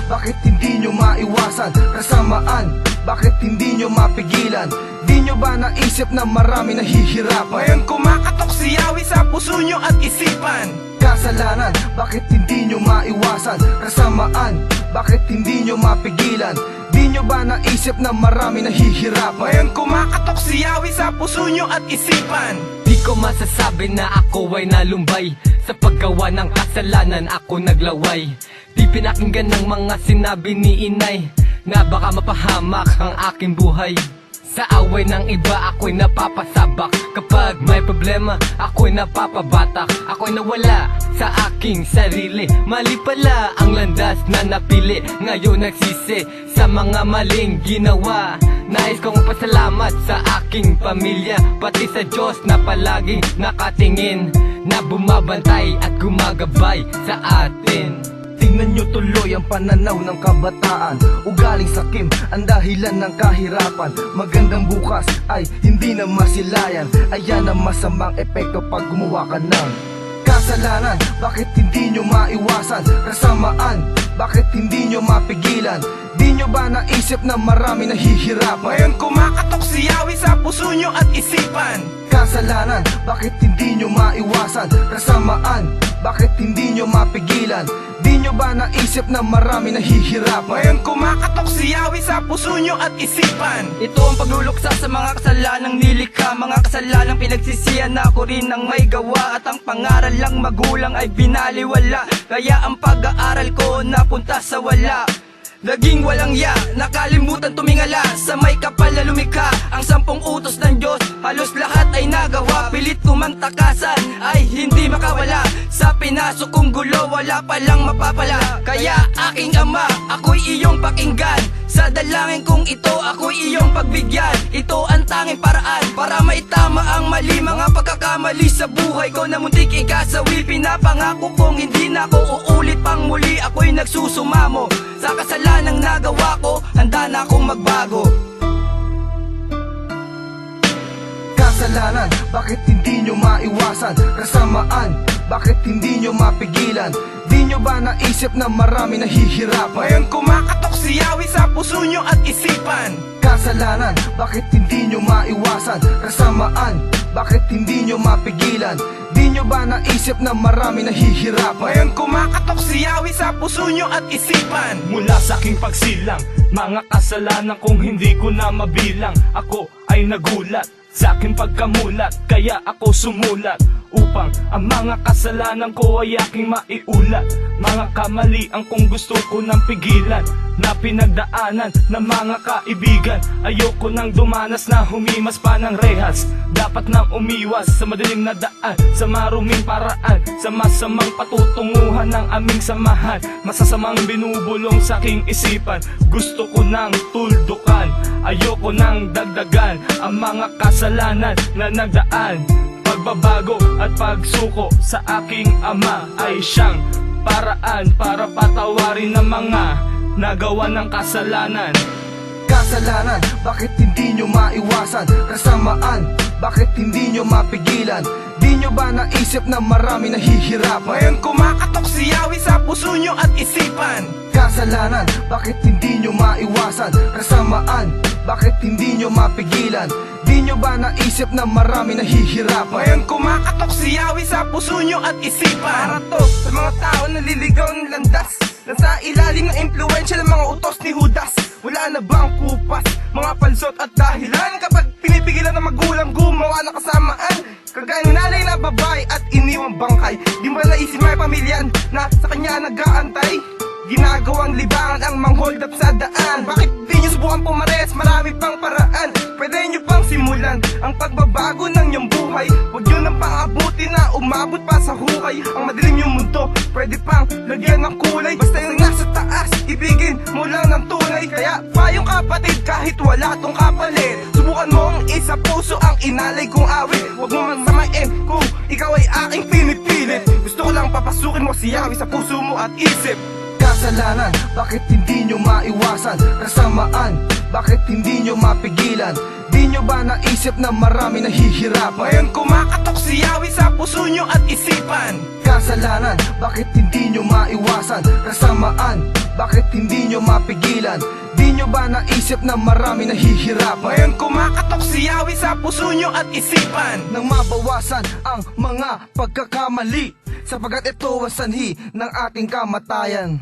bakit hindi nyo maiwasan? Kasamaan, bakit hindi nyo mapigilan? Di nyo ba naisip na marami nahihirapan? Ngayon kumakatok si Yawi sa puso nyo at isipan. Kasalanan, bakit hindi nyo maiwasan? Kasamaan, bakit hindi nyo mapigilan? Di nyo ba naisip na marami nahihirapan? Ngayon kumakatok si Yawi sa puso nyo at isipan. Di ko masasabi na ako ay nalumbay. Sa paggawa ng kasalanan ako naglaway. Di pinakinggan ng mga sinabi ni inay na baka mapahamak ang aking buhay. Sa away ng iba ako'y napapasabak. Kapag may problema ako'y napapabatak. Ako'y nawala sa aking sarili. Mali pala ang landas na napili. Ngayon nagsisi sa mga maling ginawa. Nais kong pasalamat sa aking pamilya, pati sa Diyos na palaging nakatingin, na bumabantay at gumagabay sa atin. Tingnan nyo tuloy ang pananaw ng kabataan. Ugaling sakim ang dahilan ng kahirapan. Magandang bukas ay hindi na masilayan. Ayan ang masamang epekto pag gumawa ka ng kasalanan. Bakit hindi nyo maiwasan? Kasamaan, bakit hindi nyo mapigilan? Di nyo ba naisip na marami nahihirapan? Ngayon kumakatok si Yawi sa puso nyo at isipan. Kasalanan, bakit hindi nyo maiwasan? Kasamaan, bakit hindi nyo mapigilan? Di nyo ba naisip na marami nahihirapan? Ngayon kumakatok si Yawi sa puso nyo at isipan. Ito ang pagluluksa sa mga kasalanang nilikha, mga kasalanang pinagsisihan na ako rin ang may gawa. At ang pangaral lang magulang ay binaliwala, kaya ang pag-aaral ko napunta sa wala. Naging walang ya, nakalimutan tumingala sa may kapal na lumikha. Ang 10 utos ng Diyos, halos lahat ay nagawa. Pilit ko mang takasan, ay hindi makawala. Sa pinasok kong gulo, wala palang mapapala. Kaya aking ama, ako'y iyong pakinggan. Sa dalangin kong ito, ako'y iyong pagbigyan. Ito ang tanging paraan para maitama ang mali. Mga pagkakamali sa buhay ko na muntik ikasawi. Pinapangako kong hindi na ako uulit pang muli. Ako'y nagsusumamo sa kasalanang nagawa ko, handa na akong magbago. Kasalanan, bakit hindi nyo maiwasan? Kasamaan, bakit hindi nyo mapigilan? Di nyo ba naisip na marami nahihirapan? Ngayon kumakatok si Yawi sa puso nyo at isipan. Kasalanan, bakit hindi nyo maiwasan? Kasamaan, bakit hindi nyo mapigilan? Di nyo ba naisip na marami nahihirapan? Ngayon kumakatok si Yawi sa puso nyo at isipan. Mula sa aking pagsilang, mga kasalanan kung hindi ko na mabilang. Ako ay nagulat sa aking pagkamulat, kaya ako sumulat upang ang mga kasalanan ko ay aking maiulat. Mga kamalian kung gusto ko nang pigilan, na pinagdaanan ng mga kaibigan. Ayoko nang dumanas na humimas pa ng rehas. Dapat nang umiwas sa madaling na daan, sa maruming paraan, sa masamang patutunguhan ng aming samahan. Masasamang binubulong sa aking isipan, gusto ko nang tuldukan. Ayoko nang dagdagan ang mga kasalanan na nagdaan. Pagbabago at pagsuko sa aking ama ay siyang paraan para patawarin ng mga nagawa ng kasalanan. Kasalanan, bakit hindi nyo maiwasan? Kasamaan, bakit hindi nyo mapigilan? Di nyo ba naisip na marami nahihirapan? Ngayon kumakatok si Yawi sa puso nyo at isipan. Kasalanan, bakit hindi nyo maiwasan? Kasamaan, bakit hindi nyo mapigilan? Di nyo ba naisip na marami nahihirapan? Ngayon kumakatok si Yawi sa puso nyo at isipan. Para to sa mga tao na liligaw ng landas, nasa ilalim ng impluensya ng mga utos ni Judas. Wala na bang kupas, mga palsot at dahilan? Kapag pinipigilan ng magulang gumawa ng kasamaan, kagaya ng nanay na babae at iniwang bangkay. Di ba naisip may pamilyan na sa kanya nag-aantay? Ginagawang libangan ang mang-hold up sa daan. Bakit di nyo subukan pumares? Marami pang paraan. Pwede nyo pang simulan ang pagbabago ng iyong buhay. Huwag nyo nang pangabuti na umabot pa sa hukay. Ang madilim yung mundo, pwede pang lagyan ng kulay. Basta yung nasa taas, ibigin mo lang ng tunay. Kaya payong kapatid, kahit wala tong kapalit, subukan mong isa puso ang inalay kong awit. Huwag mo masamain kung ikaw ay aking pinipilit. Gusto ko lang papasukin mo si Yawi sa puso mo at isip. Kasalanan, bakit hindi nyo maiwasan? Kasamaan, bakit hindi nyo mapigilan? Di nyo ba naisip na marami nahihirapan? Ngayon kumakatok si Yawi sa puso nyo at isipan. Kasalanan, bakit hindi nyo maiwasan? Kasamaan, bakit hindi nyo mapigilan? Di nyo ba naisip na marami nahihirapan? Ngayon kumakatok si Yahweh sa puso nyo at isipan, Nang mabawasan ang mga pagkakamali, sapagkat ito ang sanhi ng ating kamatayan.